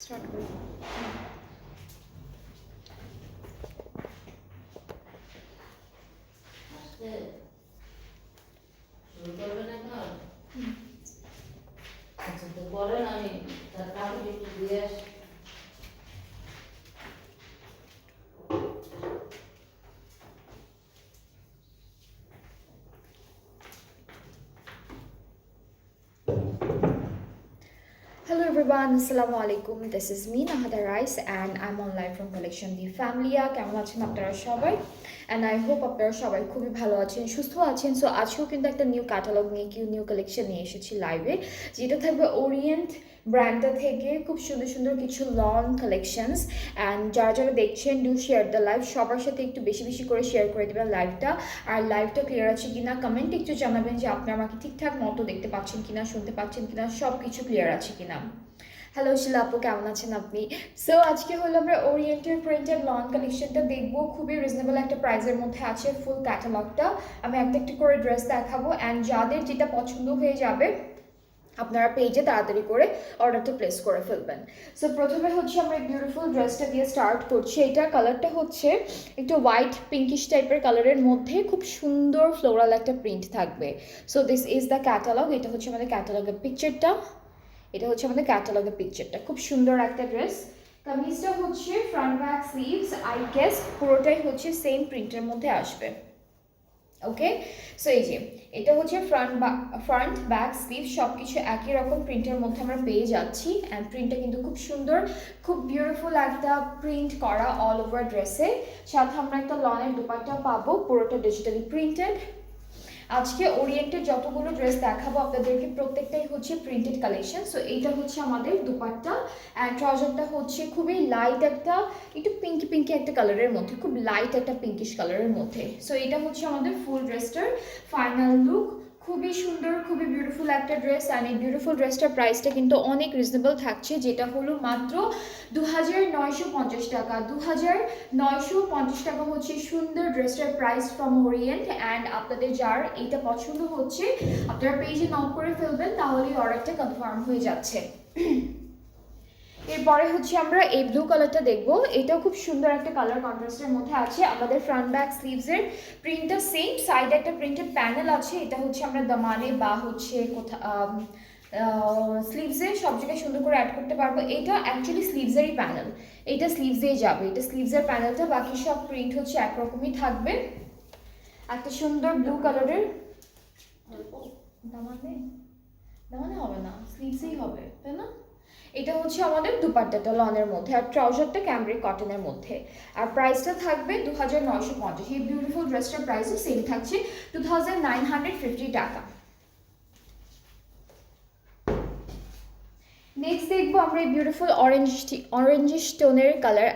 Start করি। আজকে শুরু করবেন এখন? আচ্ছা তো করেন, আমি তার কাপড় একটু দিয়ে আসি। Hello everyone, Assalamu alaikum. This is me Nahada Rice and I'm on live from collection The Familia. কেমন আছেন আপনারা সবাই? And I hope আপনারা সবাই খুবই ভালো আছেন, সুস্থ আছেন। সো আজকেও কিন্তু একটা নিউ ক্যাটালগ নিয়ে নিউ কালেকশন নিয়ে এসেছি লাইভে, যেটা থাকবে ওরিয়েন্ট ব্র্যান্ডটা থেকে খুব সুন্দর সুন্দর কিছু লন কালেকশনস। অ্যান্ড যারা যারা দেখছেন ডু শেয়ার দ্য লাইভ, সবার সাথে একটু বেশি বেশি করে শেয়ার করে দেবেন লাইভটা। আর লাইভটা ক্লিয়ার আছে কিনা কমেন্টে একটু জানাবেন যে আপনি আমাকে ঠিকঠাক মতো দেখতে পাচ্ছেন কিনা, শুনতে পাচ্ছেন কিনা, সব কিছু ক্লিয়ার আছে কিনা। হ্যালো শিলা আপু, কেমন আছেন আপনি? সো আজকে হলো আমরা ওরিয়েন্টের প্রিন্টেড লন কালেকশনটা দেখবো, খুবই রিজনেবল একটা প্রাইসের মধ্যে আছে ফুল ক্যাটালগটা। আমি একটা একটা করে ড্রেস দেখাবো অ্যান্ড যাদের যেটা পছন্দ হয়ে যাবে আপনারা পেজে তাড়াতাড়ি করে অর্ডারটা প্লেস করে ফেলবেন। সো প্রথমে হচ্ছে আমরা এই বিউটিফুল ড্রেসটা দিয়ে স্টার্ট করছি। এটার কালারটা হচ্ছে একটু হোয়াইট পিঙ্কিশ টাইপের কালারের মধ্যে খুব সুন্দর ফ্লোরাল একটা প্রিন্ট থাকবে। So this is the catalogue. এটা হচ্ছে আমাদের ক্যাটালগের পিকচারটা। এটা হচ্ছে আমাদের ক্যাটালগের পিকচারটা, খুব সুন্দর একটা ড্রেস। কামিজটা হচ্ছে front back sleeves, I guess পুরোটাই হচ্ছে সেম প্রিন্টের মধ্যে আসবে। ওকে, সো এই যে এটা হচ্ছে ফ্রন্ট ব্যাক স্লিভ সব কিছু একই রকম প্রিন্টের মধ্যে আমরা পেয়ে যাচ্ছি। অ্যান্ড প্রিন্টটা কিন্তু খুব সুন্দর, খুব বিউটিফুল একটা প্রিন্ট করা অল ওভার ড্রেসে। সাথে আমরা একটা লনের দুপাট্টা পাবো, পুরোটা ডিজিটালি প্রিন্টেড। আজকে ওরিয়েন্টের যতগুলো ড্রেস দেখাবো আপনাদেরকে প্রত্যেকটাই হচ্ছে প্রিন্টেড কালেকশন। সো এইটা হচ্ছে আমাদের দুপাট্টা অ্যান্ড ট্রাউজারটা হচ্ছে খুবই লাইট একটা একটু পিঙ্কি পিঙ্কি একটা কালারের মধ্যে, খুব লাইট একটা পিঙ্কিশ কালারের মধ্যে। সো এটা হচ্ছে আমাদের ফুল ড্রেসটার ফাইনাল লুক। খুবই সুন্দর, খুবই বিউটিফুল একটা ড্রেস। অ্যান্ড এই বিউটিফুল ড্রেসটার প্রাইসটা কিন্তু অনেক রিজনেবল থাকছে, যেটা হলো মাত্র 2950 টাকা। 2950 টাকা হচ্ছে সুন্দর ড্রেসটার প্রাইস ফ্রম ওরিয়েন্ট। অ্যান্ড আপনাদের যার এইটা পছন্দ হচ্ছে আপনারা পেজে নক করে ফেলবেন, তাহলেই অর্ডারটা কনফার্ম হয়ে যাচ্ছে। এরপরে হচ্ছে আমরা এই ব্লু কালারটা দেখবো। এটাও খুব সুন্দর একটা কালার কন্ট্রাস্টের মধ্যে আছে। আমাদের ফ্রন্ট ব্যাক স্লিভসের প্রিন্টটা সেম, সাইডে একটা প্রিন্টেড প্যানেল আছে। এটা হচ্ছে আমরা দামানে বা হচ্ছে স্লিভসে সব জায়গায় সুন্দর করে অ্যাড করতে পারবো। এটা অ্যাকচুয়ালি স্লিভসেরই প্যানেল, এটা স্লিভসেই যাবে, এটা স্লিভসের প্যানেলটা। বাকি সব প্রিন্ট হচ্ছে একরকমই থাকবে। একটা সুন্দর ব্লু কালারের দামানে দামানে হবে না, স্লিভসেই হবে, তাই না? এটা হচ্ছে আমাদের দুপাট্টাটা লনের মধ্যে, আর ট্রাউজারটা ক্যামব্রিক কটনের মধ্যে। আর প্রাইসটা থাকবে 2950। এই বিউটিফুল ড্রেসটার প্রাইসও সেম থাকছে 2950 টাকা। নেক্সট দেখবো আমরা এই বিউটিফুল অরেঞ্জিশ টোনের কালার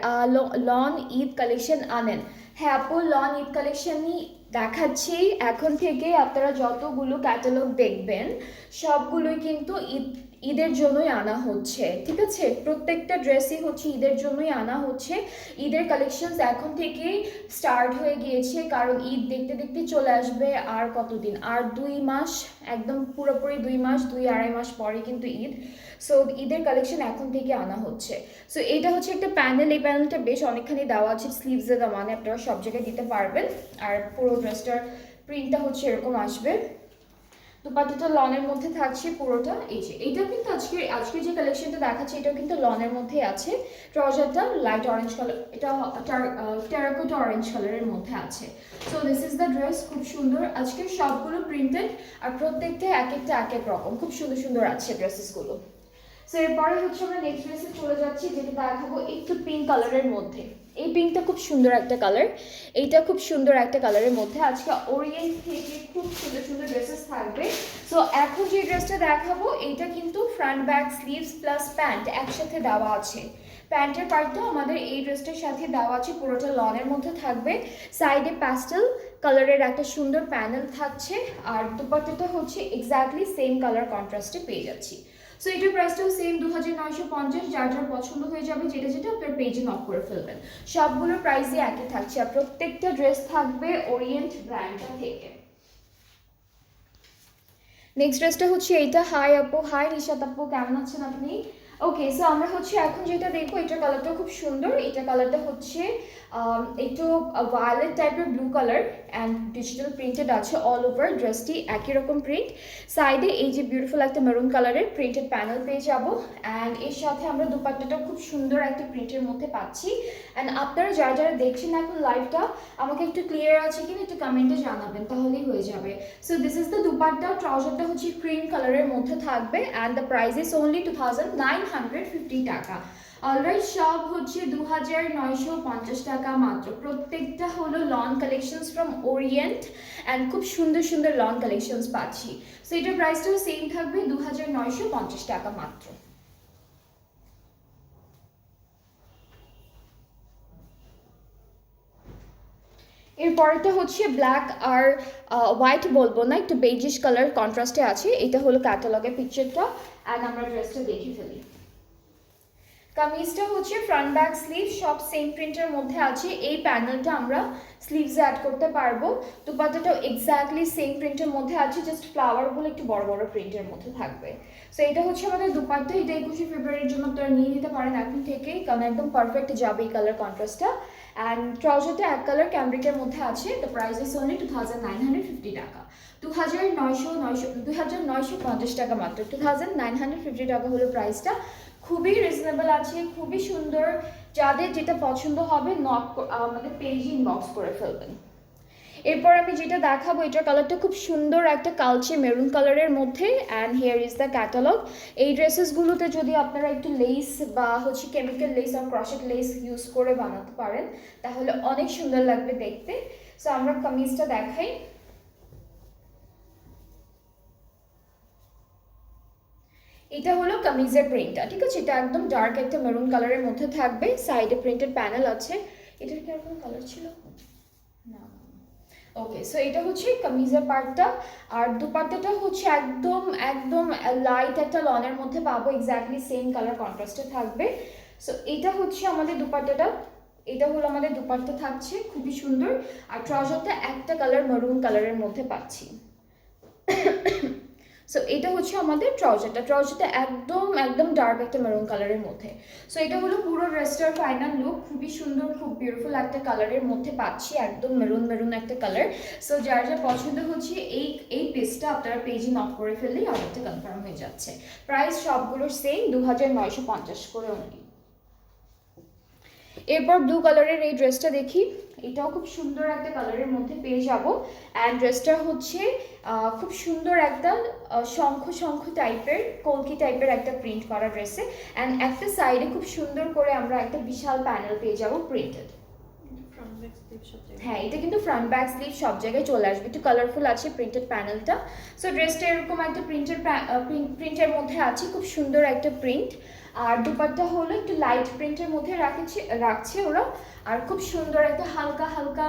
লন ঈদ কালেকশন আনেন। হ্যাঁ আপু, লন ঈদ কালেকশনই দেখাচ্ছি এখন থেকে। আপনারা যতগুলো ক্যাটালগ দেখবেন সবগুলোই কিন্তু ঈদের জন্যই আনা হচ্ছে, ঠিক আছে? প্রত্যেকটা ড্রেসই হচ্ছে ঈদের জন্যই আনা হচ্ছে। ঈদের কালেকশনস এখন থেকেই স্টার্ট হয়ে গিয়েছে, কারণ ঈদ দেখতে দেখতে চলে আসবে আর কতদিন, আর 2 মাস, একদম পুরোপুরি 2 মাস, 2-2.5 মাস পরে কিন্তু ঈদ। সো ঈদের কালেকশন এখন থেকে আনা হচ্ছে। সো এটা হচ্ছে একটা প্যানেল, এই প্যানেলটা বেশ অনেকখানি দেওয়া আছে স্লিভসে, দেওয়া মানে আপনারা সব জায়গায় দিতে পারবেন। আর পুরো ড্রেসটার প্রিন্টটা হচ্ছে এরকম আসবে। দুপাট্টাটা লনের মধ্যে থাকছে পুরোটা। এই যে এইটা কিন্তু আজকে যে কালেকশনটা দেখাচ্ছে এটাও কিন্তু লনের মধ্যেই আছে। ট্রাউজারটা লাইট অরেঞ্জ কালার, এটা টেরাকোটা অরেঞ্জ কালারের মধ্যে আছে। So this is the dress, খুব সুন্দর। আজকে সবগুলো প্রিন্টেড আর প্রত্যেকটা এক একটা এক এক রকম, খুব সুন্দর সুন্দর আছে ড্রেসেসগুলো। সো এরপরে হচ্ছে আমরা নেক্সট ড্রেসে চলে যাচ্ছি, যেটা দেখাবো একটু পিঙ্ক কালারের মধ্যে। এই পিঙ্কটা খুব সুন্দর একটা কালার, এইটা খুব সুন্দর একটা কালারের মধ্যে। আজকে ওরিয়েন্ট থেকে খুব সুন্দর সুন্দর ড্রেসেস থাকবে। সো এখন যে ড্রেসটা দেখাবো এইটা কিন্তু front back sleeves plus pant একসাথে দেওয়া আছে। প্যান্টের পার্টটা আমাদের এই ড্রেসটার সাথে দেওয়া আছে, পুরোটা লনের মধ্যে থাকবে। সাইডে প্যাস্টেল কালারের একটা সুন্দর প্যানেল থাকছে, আর দুপাট্টাটা হচ্ছে এক্স্যাক্টলি সেম কালার কন্ট্রাস্টে পেয়ে যাচ্ছি। সো এটার প্রাইসটাও সেম 2950। যার যার পছন্দ হয়ে যাবে যেটা যেটা আপনার পেজে নক করে ফেলবেন। সবগুলোর প্রাইসই একই থাকছে, আর প্রত্যেকটা ড্রেস থাকবে ওরিয়েন্ট ব্র্যান্ডটা থেকে। নেক্সট ড্রেসটা হচ্ছে এইটা। হাই আপু, হাই নিশাত আপু, কেমন আছেন আপনি? ওকে, সো আমরা হচ্ছে এখন যেটা দেখবো এটার কালারটা খুব সুন্দর। এটা কালারটা হচ্ছে একটু ভায়োলেট টাইপের blue colour and digital printed আছে অল ওভার ড্রেসটি, একই রকম প্রিন্ট। সাইডে এই যে বিউটিফুল একটা মেরুন কালারের প্রিন্টেড প্যানেল পেয়ে যাবো, অ্যান্ড এর সাথে আমরা দুপাট্টাটা খুব সুন্দর একটা প্রিন্টের মধ্যে পাচ্ছি। অ্যান্ড আপনারা যারা যারা দেখছেন এখন লাইভটা, আমাকে একটু ক্লিয়ার আছে কিনা একটু কমেন্টে জানাবেন, তাহলেই হয়ে যাবে। So this is the dupatta. ট্রাউজারটা হচ্ছে ক্রিম কালারের মধ্যে থাকবে and the price is only 2950 টাকা। অলরাইট, সব হচ্ছে 2950 টাকা মাত্র। প্রত্যেকটা হলো lawn collections from Orient and খুব সুন্দর সুন্দর লন কালেকশনস পাচ্ছি। সো এটার প্রাইসটাও সেম থাকবে 2950 টাকা মাত্র। এরপরেরটা হচ্ছে ব্ল্যাক আর হোয়াইট বলবো না, একটু বেজিশ কালার কন্ট্রাস্টে আছে। এটা হলো ক্যাটালগের পিকচারটা অ্যান্ড আমরা ড্রেসটা দেখে ফেলি। কামিজটা হচ্ছে ফ্রন্ট ব্যাক স্লিভ সব সেম প্রিন্টের মধ্যে আছে। এই প্যানেলটা আমরা স্লিভসে অ্যাড করতে পারবো। দুপাট্টাটাও এক্স্যাক্টলি সেম প্রিন্টের মধ্যে আছে, জাস্ট ফ্লাওয়ারগুলো একটু বড় বড় প্রিন্টের মধ্যে থাকবে। সো এটা হচ্ছে আমাদের দুপাট্টা। এটা 21শে ফেব্রুয়ারির জন্য আপনারা নিয়ে নিতে পারেন এখন থেকেই, কারণ একদম পারফেক্ট যাবে এই কালার কন্ট্রাস্টটা। অ্যান্ড ট্রাউজারটা এক কালার ক্যামব্রিকের মধ্যে আছে। দ্য প্রাইস ইজ অনলি 2950 টাকা। 2950 টাকা মাত্র। 2950 টাকা হলো প্রাইসটা। খুবই রিজনেবল আছে, খুবই সুন্দর। যাদের যেটা পছন্দ হবে আমাদের পেজে ইনবক্স করে ফেলবেন। এরপর আমি যেটা দেখাবো এটার কালারটা খুব সুন্দর একটা কালচে মেরুন কালারের মধ্যে and here is the catalogue. এই ড্রেসেসগুলোতে যদি আপনারা একটু লেস বা হচ্ছে কেমিক্যাল লেস আর ক্রশেট লেস ইউজ করে বানাতে পারেন তাহলে অনেক সুন্দর লাগবে দেখতে। সো আমরা কামিজটা দেখাই। এটা হলো কামিজের প্রিন্টটা, ঠিক আছে? এটা একদম ডার্ক একটা মেরুন কালারের মধ্যে থাকবে। সাইডে প্রিন্টেড প্যানেল আছে। এটার কি আর কোনো কালার ছিল না? ওকে, সো এটা হচ্ছে কামিজের পার্টটা। আর দুপাট্টাটা হচ্ছে একদম একদম লাইট একটা লনের মধ্যে পাবো, এক্স্যাক্টলি সেম কালার কন্ট্রাস্টে থাকবে। সো এটা হচ্ছে আমাদের দুপাট্টাটা। এটা হলো আমাদের দুপাট্টা থাকছে, খুবই সুন্দর। আর ট্রাউজারটা একটা কালার মেরুন কালারের মধ্যে পাচ্ছি। সো এটা হচ্ছে আমাদের ট্রাউজারটা একদম একদম ডার্ক একটা মেরুন কালারের মধ্যে। সো এটা হলো পুরো ড্রেসটার ফাইনাল লুক। খুবই সুন্দর, খুব বিউটিফুল একটা কালারের মধ্যে পাচ্ছি, একদম মেরুন মেরুন একটা কালার। সো যার যা পছন্দ হচ্ছে এই পিসটা আপনারা পেজে নক করে ফেললেই অর্ডারটা কনফার্ম হয়ে যাচ্ছে। প্রাইস সবগুলোর সেম 2950 করে অনলি। এরপর ব্লু কালারের এই ড্রেসটা দেখি। এটাও খুব সুন্দর একটা কালারের মধ্যে পেয়ে যাব। অ্যান্ড ড্রেসটা হচ্ছে খুব সুন্দর একটা শঙ্খ শঙ্খ টাইপের, কলকি টাইপের একটা প্রিন্ট করা ড্রেসে। অ্যান্ড একটা সাইডে খুব সুন্দর করে আমরা একটা বিশাল প্যানেল পেয়ে যাব প্রিন্টেড। হ্যাঁ, এটা কিন্তু ফ্রন্ট ব্যাক স্লিভ সব জায়গায় চলে আসবে। একটু কালারফুল আছে প্রিন্টেড প্যানেলটা। সো ড্রেসটা এরকম একটা প্রিন্টের মধ্যে আছে, খুব সুন্দর একটা প্রিন্ট। আর দুপাট্টা হলো একটু লাইট প্রিন্টের মধ্যে রাখছে ওরা। আর খুব সুন্দর একটা হালকা হালকা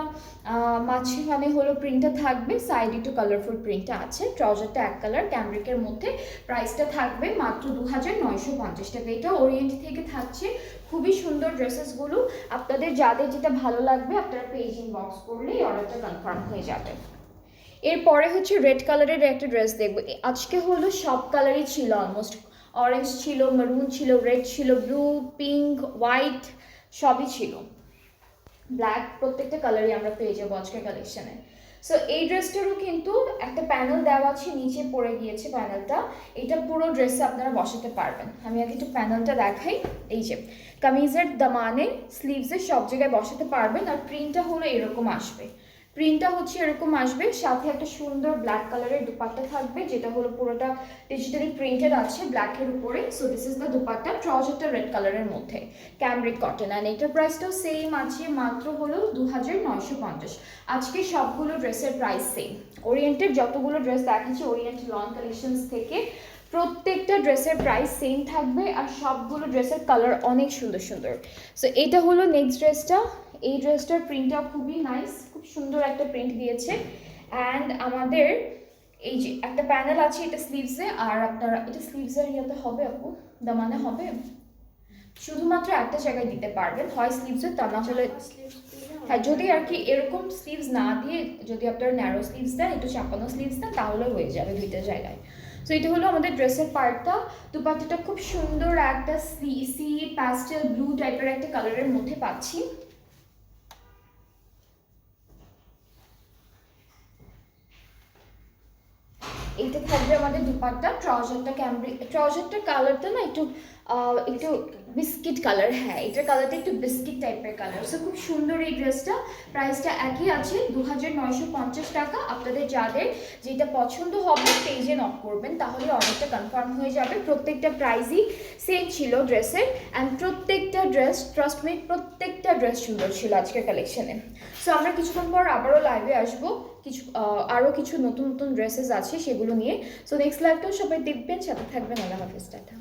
মাঝখানে হলো প্রিন্টটা থাকবে, সাইড একটু কালারফুল প্রিন্টটা আছে। ট্রাউজারটা এক কালার ক্যামব্রিকের মধ্যে। প্রাইসটা থাকবে মাত্র 2950 টাকা। এটা ওরিয়েন্ট থেকে থাকছে। খুবই সুন্দর ড্রেসেসগুলো। আপনাদের যাদের যেটা ভালো লাগবে আপনারা পেজ ইনবক্স করলেই অর্ডারটা কনফার্ম হয়ে যাবে। এরপরে হচ্ছে রেড কালারের একটা ড্রেস দেখবো। আজকে হলো সব কালারই ছিল অলমোস্ট। অরেঞ্জ ছিল, মেরুন ছিল, রেড ছিল, ব্লু, পিঙ্ক, হোয়াইট সবই ছিল। ব্ল্যাক, প্রত্যেকটা কালারই আমরা পেয়ে যাবো আজকের কালেকশনে। সো এই ড্রেসটারও কিন্তু একটা প্যানেল দেওয়া আছে, নিচে পড়ে গিয়েছে প্যানেলটা। এটা পুরো ড্রেসে আপনারা বসাতে পারবেন। আমি আগে একটু প্যানেলটা দেখাই। এই যে কামিজের দামানে স্লিভসে সব জায়গায় বসাতে পারবেন। আর প্রিন্টটা হলো এরকম আসবে। প্রিন্টটা হচ্ছে এরকম আসবে, সাথে একটা সুন্দর ব্ল্যাক কালারের দুপাট্টা থাকবে, যেটা হলো পুরোটা ডিজিটালি প্রিন্টেড আছে ব্ল্যাকের উপরে। So this is the dupatta. ট্রাউজারটা রেড কালারের মধ্যে, ক্যামব্রিক কটন। অ্যান্ড এটার প্রাইসটাও সেম আছে, মাত্র হলো 2950। আজকে সবগুলো ড্রেসের প্রাইস সেম। ওরিয়েন্টের যতগুলো ড্রেস দেখাচ্ছি ওরিয়েন্ট লন কালেকশনস থেকে, প্রত্যেকটা ড্রেসের প্রাইস সেম থাকবে। আর সবগুলো ড্রেসের কালার অনেক সুন্দর সুন্দর। সো এটা হলো নেক্সট ড্রেসটা। এই ড্রেসটার প্রিন্টটা খুবই নাইস, খুব সুন্দর একটা প্রিন্ট দিয়েছে। অ্যান্ড আমাদের এই যে একটা প্যানেল আছে এটা স্লিভসে। আর আপনারা এটা স্লিভসের ইয়াতে হবে, আপু দামানে হবে, শুধুমাত্র একটা জায়গায় দিতে পারবেন, হয় স্লিভসে, তা না হলে হ্যাঁ, যদি আর কি এরকম স্লিভস না দিয়ে যদি আপনারা ন্যারো স্লিভস দেন, একটু চাপানো স্লিভস দেন, তাহলে হয়ে যাবে দুইটা জায়গায়। সো এটা হলো আমাদের ড্রেসের পার্টটা। দুপাট্টাটা খুব সুন্দর একটা সি প্যাস্টেল ব্লু টাইপের একটা কালারের মধ্যে পাচ্ছি। এইটা থাকবে আমাদের দুপাট্টা। ট্রাউজারটা কালারটা না একটু বিস্কিট কালার, হ্যাঁ এটার কালারটা একটু বিস্কিট টাইপের কালার। সো খুব সুন্দর এই ড্রেসটা। প্রাইসটা একই আছে 2950 টাকা। আপনাদের যাদের যেটা পছন্দ হবে পেজে নক করবেন, তাহলে অর্ডারটা কনফার্ম হয়ে যাবে। প্রত্যেকটা প্রাইসই সেম ছিল ড্রেসের, অ্যান্ড প্রত্যেকটা ড্রেস, ট্রাস্ট মি, প্রত্যেকটা ড্রেস সুন্দর ছিল আজকের কালেকশনে। সো আমরা কিছুক্ষণ পর আবারও লাইভে আসবো, আরও কিছু নতুন নতুন ড্রেসেস আছে সেগুলো নিয়ে। সো নেক্সট লাইভটাও সবাই দেখবেন, সাথে থাকবেন। আল্লাহ হাফিজ, টাটা।